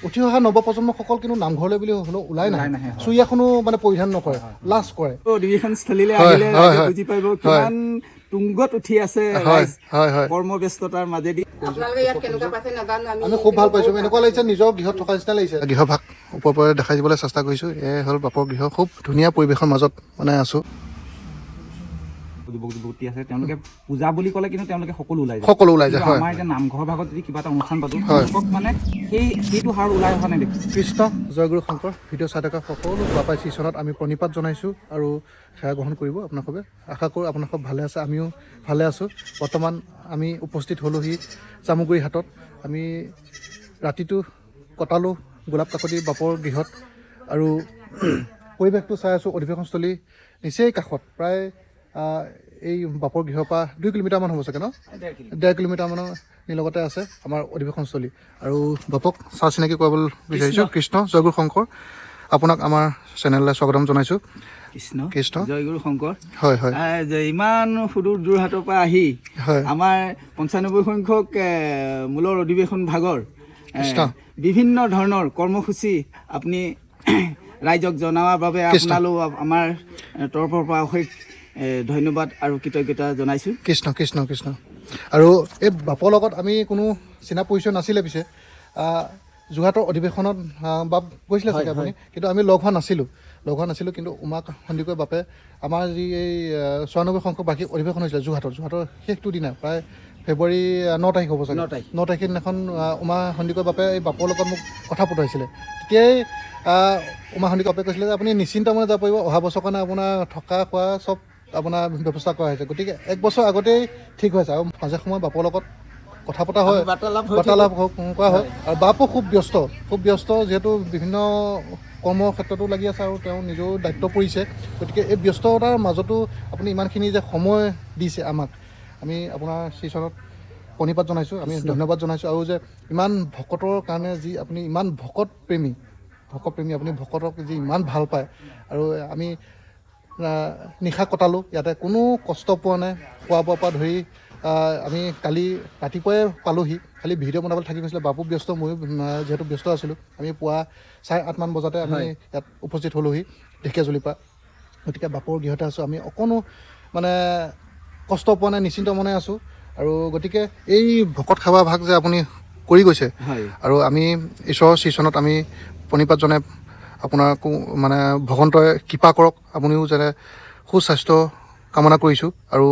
উঠি অহা নৱপ্ৰজন্মসকল কিন্তু নামঘৰলৈ বুলি হ'লেও ওলাই নাহে চুৰিয়াখনো মানে পৰিধান নকৰে লাজ কৰে অধিৱেশন স্থলীলৈ আহিলে ৰাইজে বুজি পাব কিমান তুংগত উঠি আছে ৰাইজ কৰ্মব্যস্ততাৰ মাজেদি আমি খুব ভাল পাইছোঁ এনেকুৱা লাগিছে নিজৰ গৃহত থকা নিচিনা লাগিছে গৃহভাগ ওপৰৰ পৰা দেখাই দিবলৈ চেষ্টা কৰিছোঁ এয়াই হ'ল বাপৰ গৃহ খুব ধুনীয়া পৰিৱেশৰ মাজত মানে আছোঁ যুৱক যুৱতী আছে তেওঁলোকে পূজা বুলি ক'লে কিন্তু তেওঁলোকে সকলো ওলাই যায় আমাৰ এতিয়া নামঘৰ ভাগত যদি কিবা এটা অনুষ্ঠান পাতো মানে সেইটো হাৰ ওলাই অহা নাই দেখোঁ কৃষ্ণ জয়গুৰু শংকৰ ভিডিঅ' চাই থকা সকলো বাপাই ছিজনত আমি প্ৰণিপাত জনাইছোঁ আৰু সেৱা গ্ৰহণ কৰিব আপোনালোকে আশা কৰোঁ আপোনালোক ভালে আছে আমিও ভালে আছোঁ বৰ্তমান আমি উপস্থিত হ'লোহি জামুগুৰি হাটত আমি ৰাতিটো কটালোঁ গোলাপ কাকতি বাপৰ গৃহত আৰু পৰিৱেশটো চাই আছোঁ অধিৱেশনস্থলী নিচেই কাষত প্ৰায় এই বাপৰ গৃহৰ পৰা 2 কিলোমিটাৰমান হ'ব চাগে ন 1.5 কিলোমিটাৰমানৰ লগতে আছে আমাৰ অধিৱেশনস্থলী আৰু বাপক চা চিনাকি কৰিবলৈ বিচাৰিছোঁ কৃষ্ণ জয়গুৰু শংকৰ আপোনাক আমাৰ চেনেললৈ স্বাগতম জনাইছোঁ কৃষ্ণ জয়গুৰু শংকৰ হয় হয় ইমান সুদূৰ যোৰহাটৰ পৰা আহি আমাৰ 95 সংখ্যক মূলৰ অধিৱেশন ভাগৰ বিভিন্ন ধৰণৰ কৰ্মসূচী আপুনি ৰাইজক জনাৱাৰ বাবে আপোনালোক আমাৰ তৰফৰ পৰা অশেষ ধন্যবাদ আৰু কৃতজ্ঞতা জনাইছোঁ কৃষ্ণ কৃষ্ণ কৃষ্ণ আৰু এই বাপৰ লগত আমি কোনো চিনা পৰিচয় নাছিলে পিছে যোৰহাটৰ অধিৱেশনত বাপ গৈছিলে চাগে আপুনি কিন্তু আমি লগ হোৱা নাছিলোঁ কিন্তু উমা সন্দিকৈ বাপে আমাৰ যি এই 96 সংখ্যক বাৰ্ষিক অধিৱেশন হৈছিলে যোৰহাটৰ শেষটো দিনা প্ৰায় ফেব্ৰুৱাৰী 9 তাৰিখ হ'ব চাগে 9 তাৰিখৰ দিনাখন উমা সন্দিকৈ বাপে এই বাপৰ লগত মোক কথা পতাইছিলে তেতিয়াই উমা সন্দিকৈ বাপে কৈছিলে যে আপুনি নিশ্চিন্ত মনে যাব পাৰিব অহা বছৰ কাৰণে আপোনাৰ থকা খোৱা চব আপোনাৰ ব্যৱস্থা কৰা হৈছে গতিকে 1 বছৰ আগতেই ঠিক হৈছে আৰু মাজে সময়ে বাপৰ লগত কথা পতা হয় বাৰ্তালাপ কৰা হয় আৰু বাপো খুব ব্যস্ত যিহেতু বিভিন্ন কৰ্মৰ ক্ষেত্ৰতো লাগি আছে আৰু তেওঁ নিজেও দায়িত্ব পৰিছে গতিকে এই ব্যস্ততাৰ মাজতো আপুনি ইমানখিনি যে সময় দিছে আমাক আমি আপোনাৰ ছিজনত প্ৰণিপাত জনাইছোঁ আমি ধন্যবাদ জনাইছোঁ আৰু যে ইমান ভকতৰ কাৰণে যি আপুনি ইমান ভকত প্ৰেমী আপুনি ভকতক যি ইমান ভাল পায় আৰু আমি নিশা কটালোঁ ইয়াতে কোনো কষ্ট পোৱা নাই খোৱা বোৱাৰ পৰা ধৰি আমি কালি ৰাতিপুৱাই পালোঁহি খালি ভিডিঅ' বনাবলৈ থাকি গৈছিলে বাপু ব্যস্ত ময়ো যিহেতু ব্যস্ত আছিলোঁ আমি পুৱা 8:30 মান বজাতে আমি ইয়াত উপস্থিত হ'লোঁহি ঢেকীয়াজুলিৰ পৰা গতিকে বাপৰ গৃহতে আছোঁ আমি অকণো মানে কষ্ট পোৱা নাই নিশ্চিন্ত মনে আছোঁ আৰু গতিকে এই ভকত সেৱা ভাগ যে আপুনি কৰি গৈছে আৰু আমি ঈশ্বৰৰ ছিজনত আমি প্ৰণিপাত জনাই আপোনাকো মানে ভগৱন্তই কৃপা কৰক আপুনিও যাতে সুস্বাস্থ্য কামনা কৰিছোঁ আৰু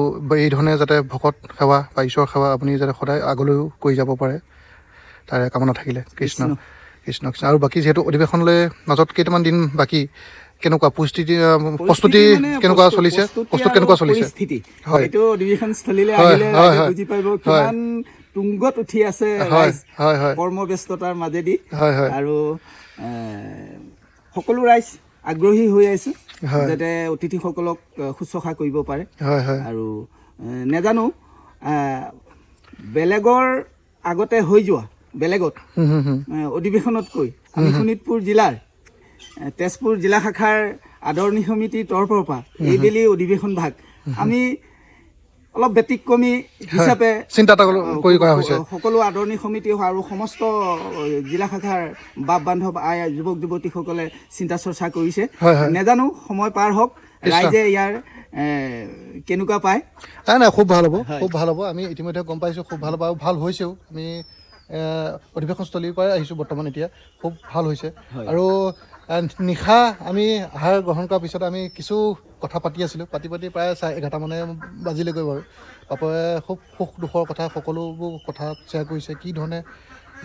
এই ধৰণে যাতে ভকত সেৱা বা ঈশ্বৰ সেৱা আপুনি যাতে সদায় আগলৈও কৰি যাব পাৰে তাৰে কামনা থাকিলে কৃষ্ণ আৰু বাকী যিহেতু অধিৱেশনলৈ মাজত কেইটামান দিন বাকী কেনেকুৱা প্ৰস্তুতি কেনেকুৱা চলিছে হয় অধিৱেশনস্থলীলৈ আহিলে বুজি পাব কিমান তুংগত উঠি আছে কৰ্মব্যস্ততাৰ মাজেদি আৰু সকলো ৰাইজ আগ্ৰহী হৈ আছো যাতে অতিথিসকলক শুশ্ৰূষা কৰিব পাৰে আৰু নেজানো বেলেগৰ আগতে হৈ যোৱা বেলেগত অধিৱেশনতকৈ আমি শোণিতপুৰ জিলাৰ তেজপুৰ জিলা শাখাৰ আদৰণি সমিতিৰ তৰফৰ পৰা এইবেলি অধিৱেশন ভাগ আমি অলপ ব্যতিক্ৰমী হিচাপে চিন্তা কৰি কৰা হৈছে সকলো আদৰণি সমিতি আৰু সমস্ত জিলা শাখাৰ বাপ বান্ধৱ যুৱক যুৱতীসকলে চিন্তা চৰ্চা কৰিছে নেজানো সময় পাৰ হওক ৰাইজে ইয়াৰ কেনেকুৱা পায় নাই খুব ভাল হ'ব আমি ইতিমধ্যে গম পাইছোঁ খুব ভাল হ'ব আৰু ভাল হৈছেও আমি অধিৱেশনস্থলীৰ পৰাই আহিছোঁ বৰ্তমান এতিয়া খুব ভাল হৈছে আৰু নিশা আমি আহাৰ গ্ৰহণ কৰাৰ পিছত আমি কিছু কথা পাতি আছিলোঁ পাতি প্ৰায় 11টা মানে বাজিলেগৈ বাৰু পাপয়ে খুব সুখ দুখৰ কথা সকলোবোৰ কথা শ্বেয়াৰ কৰিছে কি ধৰণে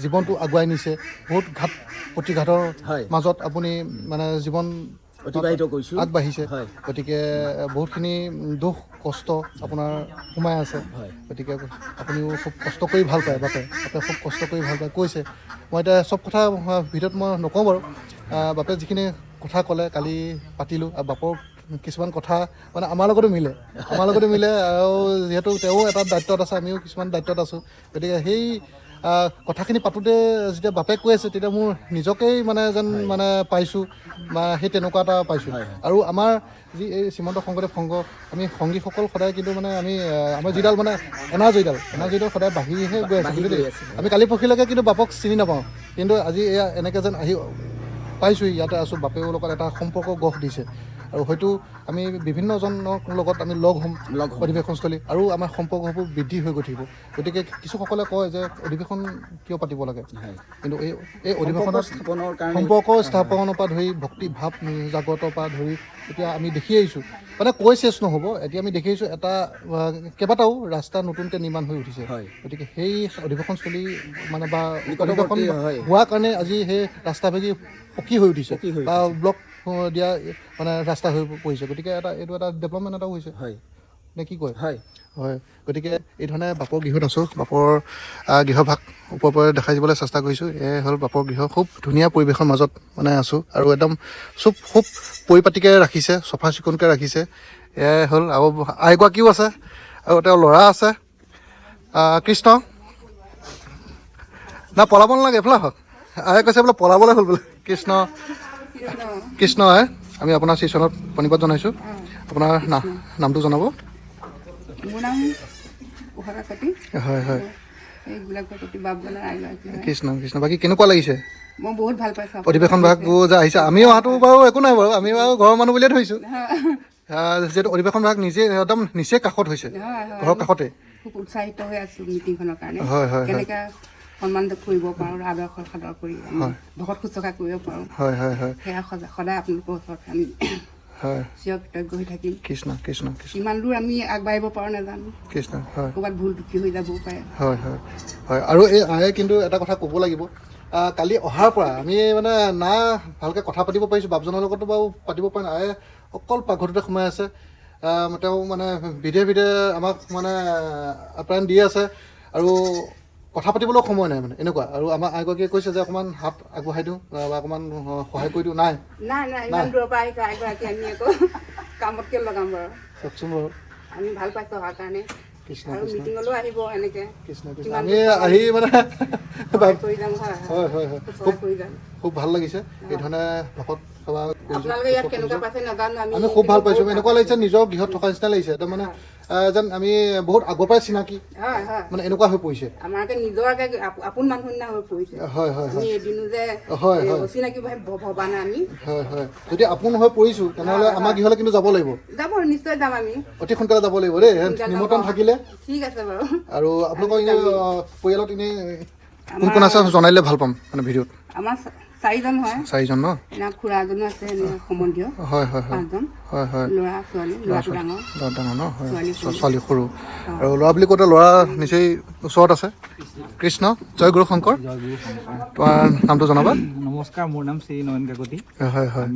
জীৱনটো আগুৱাই নিছে বহুত ঘাট প্ৰতিঘাতৰ মাজত আপুনি মানে জীৱন অতিবাহিত কৰিছোঁ আগবাঢ়িছে গতিকে বহুতখিনি দুখ কষ্ট আপোনাৰ সোমাই আছে গতিকে আপুনিও খুব কষ্ট কৰি ভাল পায় বাপে খুব কষ্ট কৰি ভাল পায় কৈছে মই এতিয়া চব কথা ভিডিঅ'ত মই নকওঁ বাৰু বাপে যিখিনি কথা ক'লে কালি পাতিলোঁ আৰু বাপৰ কিছুমান কথা মানে আমাৰ লগতো মিলে আৰু যিহেতু তেওঁ এটা দায়িত্বত আছে আমিও কিছুমান দায়িত্বত আছোঁ গতিকে সেই কথাখিনি পাতোঁতে যেতিয়া বাপে কৈ আছে তেতিয়া মোৰ নিজকেই মানে যেন মানে পাইছোঁ বা সেই তেনেকুৱা এটা পাইছোঁ আৰু আমাৰ যি এই শ্ৰীমন্ত শংকৰদেৱ সংঘ আমি সংগীসকল সদায় কিন্তু মানে আমি আমাৰ যিডাল মানে এনাৰ্জিডাল সদায় বাঢ়িহে গৈ আছে আমি কালি পৰহিলৈকে কিন্তু বাপক চিনি নাপাওঁ কিন্তু আজি এয়া এনেকৈ যেন আহি পাইছোঁ, ইয়াতে আছোঁ, বাপেৰৰ লগত এটা সম্পৰ্ক গঢ় দিছে। আৰু হয়তো আমি বিভিন্নজনৰ লগত আমি লগ হ'ম অধিৱেশনস্থলী, আৰু আমাৰ সম্পৰ্কবোৰ বৃদ্ধি হৈ গৈ থাকিব। গতিকে কিছুসকলে কয় যে অধিৱেশন কিয় পাতিব লাগে, কিন্তু এই অধিৱেশনত সম্পৰ্ক স্থাপনৰ পৰা ধৰি ভক্তি ভাৱ জাগ্ৰতৰ পৰা ধৰি এতিয়া আমি দেখি আহিছোঁ, মানে কৈ চেচ নহ'ব, এতিয়া আমি দেখি আহিছোঁ এটা কেইবাটাও ৰাস্তা নতুনকৈ নিৰ্মাণ হৈ উঠিছে। গতিকে সেই অধিৱেশনস্থলী মানে বা অধিৱেশন হোৱাৰ কাৰণে আজি সেই ৰাস্তাভাগি পকী হৈ উঠিছে বা ব্লক দিয়া মানে ৰাস্তা হৈ পৰিছে। গতিকে এইটো এটা ডেভেলপমেণ্ট এটাও হৈছে নে কি কয়? হয়। গতিকে এই ধৰণে বাপৰ গৃহত আছোঁ, বাপৰ গৃহভাগ ওপৰৰ পৰা দেখাই দিবলৈ চেষ্টা কৰিছোঁ। এয়াই হ'ল বাপৰ গৃহ, খুব ধুনীয়া পৰিৱেশৰ মাজত মানে আছোঁ, আৰু একদম খুব পৰিপাটিকৈ ৰাখিছে, চফা চিকুণকৈ ৰাখিছে। এয়াই হ'ল, আৰু আইগৰাকীও আছে, আৰু তেওঁৰ ল'ৰা আছে। কৃষ্ণ না পলাব নালাগে, এইফালে আহক। আয়ে কৈছে বোলে পলাবলৈ হ'ল বোলে। কৃষ্ণ আই, আমি আপোনাৰ শ্ৰীচৰণত প্ৰণিপাত জনাইছোঁ। আপোনাৰ নামটো জনাব। মোৰ নাম উষা কাকতি। হয় হয়, কৃষ্ণ। বাকী কেনেকুৱা লাগিছে? মই বহুত ভাল পাইছোঁ অধিৱেশন ভাগবোৰ যে আহিছে। আমি অহাটো বাৰু একো নাই বাৰু, আমি বাৰু ঘৰৰ মানুহ বুলিয়ে ধৰিছোঁ, যিহেতু অধিৱেশন ভাগ নিজে একদম নিচেই কাষত হৈছে, ঘৰৰ কাষতে। খুব উৎসাহিত হৈ আছোঁ মিটিংখনৰ কাৰণে। হয় হয়, কেনেকৈ সন্মান কৰিব পাৰোঁ, আদৰ্শ সাদৰ কৰি ভকত শুশ্ৰূষা কৰিব পাৰোঁ। হয় হয় হয়, সেয়া সদায় আপোনালোকৰ ওচৰত আমি চিৰ কৃতজ্ঞ হৈ থাকিম। কৃষ্ণ কৃষ্ণ কৃষ্ণ। ইমান দূৰ আমি আগবাঢ়িব পাৰোঁ নাজানো, কৃষ্ণ। হয়, ক'ৰবাত ভুল ত্ৰুটি হৈ যাবও পাৰে। হয় হয় হয়। আৰু এই আয়ে কিন্তু এটা কথা ক'ব লাগিব, কালি অহাৰ পৰা আমি মানে না ভালকৈ কথা পাতিব পাৰিছোঁ, বাপজনৰ লগতো বাৰু পাতিব পৰা নাই। আয়ে অকল পাকঘৰটোতে সোমাই আছে, তেওঁ মানে বিধে আমাক মানে আপ্যায়ন দি আছে, আৰু কথা পাতিবলৈও সময় নাই মানে এনেকুৱা। আৰু আমাৰ আইগৰাকীয়ে কৈছে যে অকণমান হাত আগবঢ়াই দিওঁ বা অকণমান সহায় কৰি দিওঁ। নাই ইমান দূৰৰ পৰা আহিছোঁ আইগৰাকী, আমি আকৌ কামতকৈ লগাম বাৰু। চাওকচোন বাৰু, আমি ভাল পাইছোঁ অহাৰ কাৰণে। কৃষ্ণ আৰু কৃষ্ণ মিটিঙলৈও আহিব এনেকৈ। কৃষ্ণ কৃষ্ণ। আমি আহি মানে কৰি যাম। হয় হয় হয়, খুব ভাল লাগিছে এই ধৰণে ভকত সেৱা কৰিছোঁ। আমি খুব ভাল পাইছোঁ, এনেকুৱা লাগিছে নিজৰ গৃহত থকা নিচিনা লাগিছে। একদম মানে যেন আমি বহুত আগৰ পৰাই চিনাকি মানে এনেকুৱা হৈ পৰিছে। আমাকে নিজৰ আপোন মানুহ নিচিনা হৈ পৰিছে। হয় হয় হয়, এদিনো যে অচিনাকি ভবা নাই আমি। হয় হয়, যদি আপোন হৈ পৰিছোঁ তেনেহ'লে আমাৰ গৃহলৈ কিন্তু যাব লাগিব। যাব, নিশ্চয় যাম আমি, অতি সোনকালে যাব লাগিব দেই, নিমন্ত্ৰণ থাকিলে। ঠিক আছে বাৰু। আৰু আপোনালোকৰ পৰিয়ালত এনেই কোন কোন আছে জনাই দিলে ভাল পাম মানে ভিডিঅ'ত। আমাৰ 4জন হয়। 4জন ন? খুৰা এজনো আছে সম্বন্ধীয়। হয় হয় হয়, 5জন। হয় হয়, ল'ৰা ছোৱালী, ল'ৰাটো ডাঙৰ ন? হয়, ছোৱালী সৰু। আৰু ল'ৰা বুলি কওঁতে ল'ৰা নিচেই ওচৰত আছে। কৃষ্ণ। জয় গুৰু শংকৰ। তোমাৰ নামটো জনাবা। নমস্কাৰ, মোৰ নাম শ্ৰী নয়ন কাকতি। হয় হয়,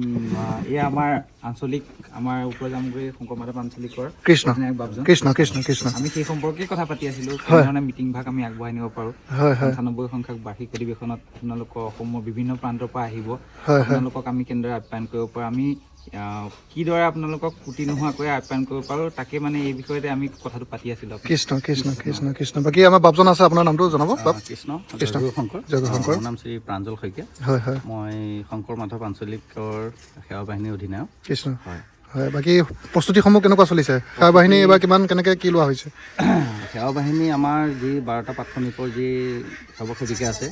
এয়া আমাৰ আঞ্চলিক, আমাৰ উত্তৰ জামুগুৰি শংকৰ মাধৱ আঞ্চলিকৰ কৃষ্ণ বাপজন। কৃষ্ণ কৃষ্ণ কৃষ্ণ। আমি সেই সম্পৰ্কে কথা পাতি আছিলোঁ, কেনেধৰণে মিটিং ভাগ আমি আগবঢ়াই নিব পাৰোঁ। হয় হয়, 95 সংখ্যক বাৰ্ষিক অধিৱেশনত আপোনালোকৰ অসমৰ বিভিন্ন প্ৰান্তৰ পৰা আহিব, হয় আপোনালোকক আমি কেনেদৰে আপ্যায়ন কৰিব পাৰোঁ, আমি কিদৰে আপোনালোকক ক্ৰুটি নোহোৱাকৈ আপ্যায়ন কৰিব পাৰোঁ, তাকে মানে এই বিষয়তে আমি কথাটো পাতি আছিলোঁ। কৃষ্ণ কৃষ্ণ কৃষ্ণ কৃষ্ণ। বাকী আমাৰ বাপজন আছে, আপোনাৰ নামটো জনাব। কৃষ্ণ কৃষ্ণ শংকৰ। জয় গুৰু শংকৰ। মোৰ নাম শ্ৰী প্ৰাঞ্জল শইকীয়া। হয় হয়, মই শংকৰ মাধৱ আঞ্চলিকৰ সেৱা বাহিনীৰ অধিনায়ক। কৃষ্ণ। হয় হয়, বাকী প্ৰস্তুতিসমূহ কেনেকুৱা চলিছে? সেৱা বাহিনী এইবাৰ কেনেকৈ কি লোৱা হৈছে? সেৱা বাহিনী আমাৰ যি 12টা প্ৰাথমিকৰ যি সেৱক সেৱিকা আছে,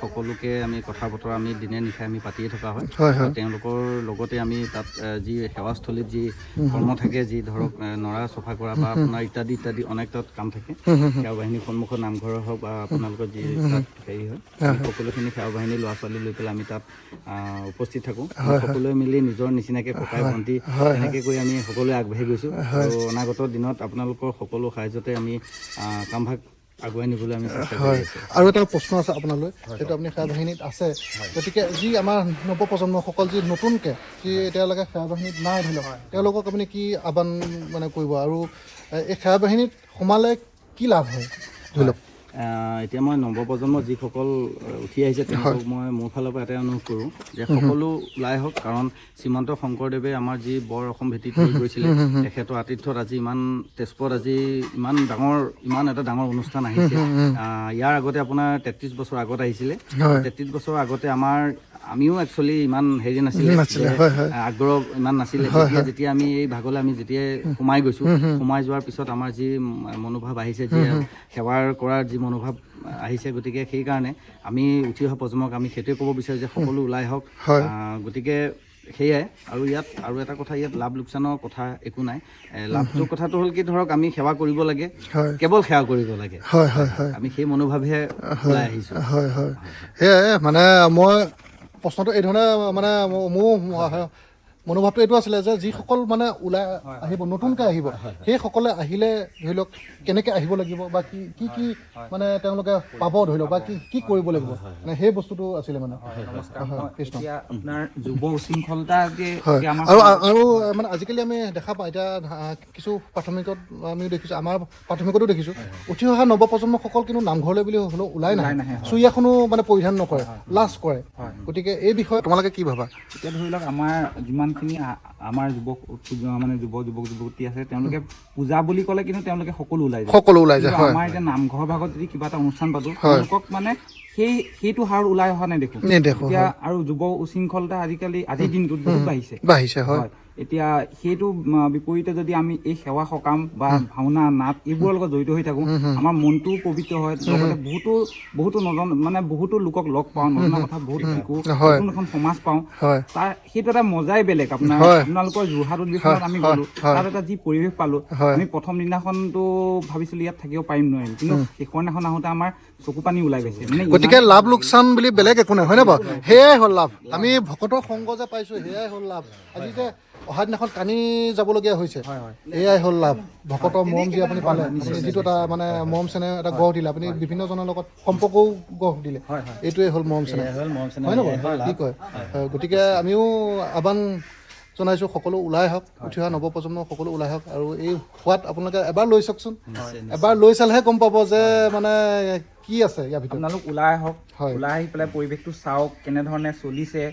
সকলোকে আমি কথা বতৰা আমি দিনে নিশাই আমি পাতিয়ে থকা হয়। তেওঁলোকৰ লগতে আমি তাত যি সেৱাস্থলীত যি কৰ্ম থাকে, যি ধৰক নৰা চফা কৰা বা আপোনাৰ ইত্যাদি ইত্যাদি অনেক তাত কাম থাকে। সেৱা বাহিনীৰ সন্মুখত নামঘৰৰ হওক বা আপোনালোকৰ যি তাত হেৰি হয়, সকলোখিনি সেৱা বাহিনীৰ ল'ৰা ছোৱালী লৈ পেলাই আমি তাত উপস্থিত থাকোঁ। সকলোৱে মিলি নিজৰ নিচিনাকৈ ককাই ভণ্টি এনেকৈ কৰি আমি সকলোৱে আগবাঢ়ি গৈছোঁ। আৰু অনাগত দিনত আপোনালোকৰ সকলো সাহায্যতে আমি কামভাগ আগুৱাই নিবলৈ আমি চেষ্টা কৰি আছোঁ। আৰু এটা প্ৰশ্ন আছে আপোনালৈ, যিহেতু আপুনি সেৱা বাহিনীত আছে, গতিকে যি আমাৰ নৱপ্ৰজন্মসকল যি নতুনকৈ যি এতিয়ালৈকে সেৱা বাহিনীত নাই, ধৰি লওক তেওঁলোকক আপুনি কি আহ্বান মানে কৰিব, আৰু এই সেৱা বাহিনীত সোমালে কি লাভ হয় ধৰি লওক? এতিয়া মই নৱপ্ৰজন্ম যিসকল উঠি আহিছে তেওঁলোকক মই মোৰ ফালৰ পৰা এটাই অনুৰোধ কৰোঁ যে সকলো ওলাই আহক, কাৰণ শ্ৰীমন্ত শংকৰদেৱে আমাৰ যি বৰ অসম ভেটি থৈ গৈছিলে, তেখেতৰ আতিথ্যত আজি ইমান তেজপুৰত আজি ইমান এটা ডাঙৰ অনুষ্ঠান আহিছে। ইয়াৰ আগতে আপোনাৰ 33 বছৰ আগত আহিছিলে। 33 বছৰ আগতে আমিও একচুৱেলি ইমান হেৰি নাছিলে, আগ্ৰহ ইমান নাছিলে। যেতিয়া আমি এই ভাগলৈ আমি যেতিয়াই সোমাই গৈছোঁ, সোমাই যোৱাৰ পিছত আমাৰ যি মনোভাৱ আহিছে, যি সেৱাৰ কৰাৰ যি মনোভাৱ আহিছে। গতিকে সেইকাৰণে আমি উঠি অহা প্ৰজন্মক আমি সেইটোৱে ক'ব বিচাৰোঁ যে সকলো ওলাই আহক। গতিকে সেয়াই। আৰু ইয়াত আৰু এটা কথা, ইয়াত লাভ লোকচানৰ কথা একো নাই। লাভটোৰ কথাটো হ'ল কি, ধৰক আমি সেৱা কৰিব লাগে, কেৱল সেৱা কৰিব লাগে। আমি সেই মনোভাৱেহে ওলাই আহিছোঁ। সেয়াই মানে মই প্ৰশ্নটো এই ধৰণে মানে মোৰ মনোভাৱটো এইটো আছিলে যে যিসকল মানে ওলাই আহিব, নতুনকৈ আহিব, সেইসকলে আহিলে ধৰি লওক কেনেকৈ আহিব লাগিব বা কি কি মানে তেওঁলোকে পাব ধৰি লওক বা কি কৰিব লাগিব, মানে সেই বস্তুটো আছিলে মানে। আপোনাৰ যুৱ উশৃংখলতা আৰু মানে আজিকালি আমি দেখা পাওঁ, এতিয়া কিছু প্ৰাথমিকত আমিও দেখিছোঁ, আমাৰ প্ৰাথমিকতো দেখিছোঁ, উঠি অহা নৱপ্ৰজন্মসকল কিন্তু নামঘৰলৈ বুলি হ'লেও ওলাই নাহে, চুৰিয়াখনো মানে পৰিধান নকৰে, লাজ কৰে। গতিকে এই বিষয়ে তোমালোকে কি ভাবা? এতিয়া ধৰি লওক আমাৰ যিমানখিনি আমাৰ যুৱক যুৱতী আছে, তেওঁলোকে পূজা বুলি ক'লে কিন্তু তেওঁলোকে সকলো ওলাই যায়। আমাৰ এতিয়া নামঘৰ ভাগত যদি কিবা এটা অনুষ্ঠান পাতো, তেওঁলোকক মানে সেইটো হাৰ ওলাই অহা নেদেখো। এতিয়া আৰু যুৱ উশৃংখলতা আজিকালি আজিৰ দিনটোত বহুত বাঢ়িছে। হয়, এতিয়া সেইটো বিপৰীতে যদি আমি এই সেৱা সকাম বা ভাওনা নাট এইবোৰৰ লগত জড়িত হৈ থাকোঁ, আমাৰ মনটোও পবিত্ৰ হয়, লগতে বহুতো নজনা মানে বহুতো লোকক লগ পাওঁ, নজনা কথা বহুত শিকোঁ, নতুন এখন সমাজ পাওঁ। তাৰ সেইটো এটা মজাই বেলেগ। আপোনালোকৰ যোৰহাট অধিৱেশনত আমি গ'লোঁ, তাত এটা যি পৰিৱেশ পালোঁ, আমি প্ৰথম দিনাখনতো ভাবিছিলোঁ ইয়াত থাকিব পাৰিম নোৱাৰিম, কিন্তু শেষৰ দিনাখন আহোঁতে আমাৰ চকু পানী ওলাই গৈছে। গতিকে লাভ লোকচান বুলি বেলেগ একো নাই, হয়নে বাৰু? সেয়াই হ'ল লাভ। আমি ভকতৰ সংগ যে পাইছোঁ, সেয়াই হ'ল লাভ। আজি যে অহা দিনাখন কানি যাবলগীয়া হৈছে, এয়াই হ'ল লাভ। ভকতৰ মৰম যি আপুনি পালে, যিটো এটা মানে মৰম চেনেহ এটা গঢ় দিলে, আপুনি বিভিন্নজনৰ লগত সম্পৰ্কও গঢ় দিলে, এইটোৱে হ'ল মৰম চেনেহ, হয় নে বাৰু? কি কয়? গতিকে আমিও আহ্বান জনাইছোঁ, সকলো ওলাই আহক, উঠি অহা নৱপ্ৰজন্ম সকলো ওলাই আহক। আৰু এই সোৱাদ আপোনালোকে এবাৰ লৈ চাওকচোন, এবাৰ লৈ চালেহে গম পাব যে মানে কি আছে ইয়াৰ ভিতৰত। আপোনালোক ওলাই আহক, ওলাই আহি পেলাই পৰিৱেশটো চাওক, কেনেধৰণে চলিছে,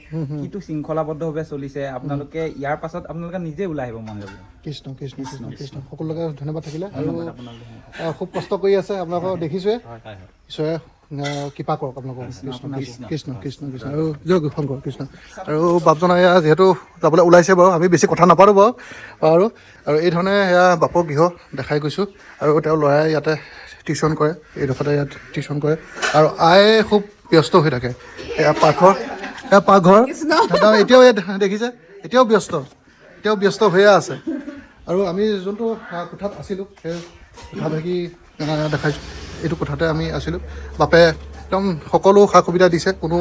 কিটো শৃংখলাবদ্ধভাৱে চলিছে। আপোনালোকে ইয়াৰ পাছত আপোনালোকে নিজে ওলাই আহিব মন যাব। কৃষ্ণ কৃষ্ণ কৃষ্ণ কৃষ্ণ। সকলোকে ধন্যবাদ থাকিলে। আৰু খুব কষ্ট কৰি আছে আপোনালোকক দেখিছোঁৱে, ঈশ্বৰে কৃপা কৰক আপোনালোকক। কৃষ্ণ কৃষ্ণ কৃষ্ণ কৃষ্ণ। আৰু জয় শংকৰ কৃষ্ণ। আৰু বাপজনা এয়া যিহেতু যাবলৈ ওলাইছে বাৰু, আমি বেছি কথা নাপাতোঁ বাৰু। আৰু এই ধৰণে সেয়া বাপৰ গৃহ দেখাই গৈছোঁ। আৰু তেওঁৰ ল'ৰাই ইয়াতে টিউশ্যন কৰে, এইডোখৰতে ইয়াত টিউশ্যন কৰে। আৰু আই খুব ব্যস্ত হৈ থাকে। এয়া পাকঘৰ এতিয়াও দেখিছে, এতিয়াও ব্যস্ত হৈয়ে আছে। আৰু আমি যোনটো কোঠাত আছিলোঁ, সেই কোঠাভাগি দেখাইছোঁ, এইটো কোঠাতে আমি আছিলোঁ। বাপে একদম সকলো সা সুবিধা দিছে, কোনো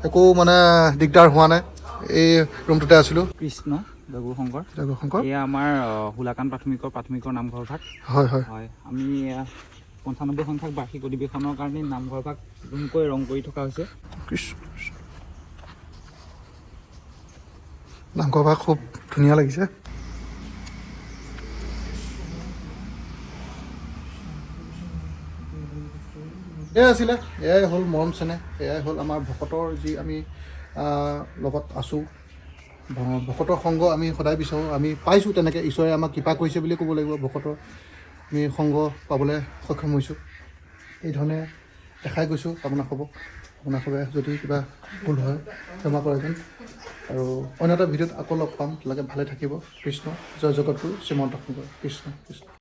একো মানে দিগদাৰ হোৱা নাই। এই ৰুমটোতে আছিলোঁ। কৃষ্ণ জয় শংকৰ। এয়া আমাৰ হোলাকান প্ৰাথমিকৰ নামঘৰ ভাগ। হয়, আমি 95 সংখ্যক বাৰ্ষিক অধিৱেশনৰ কাৰণে নামঘৰ ভাগ নতুনকৈ ৰং কৰি থকা হৈছে। নামঘৰ ভাগ খুব ধুনীয়া লাগিছে। এয়াই আছিলে, এয়াই হ'ল মৰম চেনেহ, এয়াই হ'ল আমাৰ ভকতৰ যি আমি লগত আছোঁ। ভকতৰ সংগ আমি সদায় বিচাৰোঁ, আমি পাইছোঁ তেনেকৈ, ঈশ্বৰে আমাক কৃপা কৰিছে বুলি ক'ব লাগিব। ভকতৰ আমি সংগ পাবলৈ সক্ষম হৈছোঁ। এই ধৰণে দেখাই গৈছোঁ আপোনাৰ সবে যদি কিবা ভুল হয় ক্ষমা কৰে যেন। আৰু অন্য এটা ভিডিঅ'ত আকৌ লগ পাম, তালৈকে ভালে থাকিব। কৃষ্ণ। জয় জগতগুৰু শ্ৰীমন্ত শংকৰ। কৃষ্ণ কৃষ্ণ।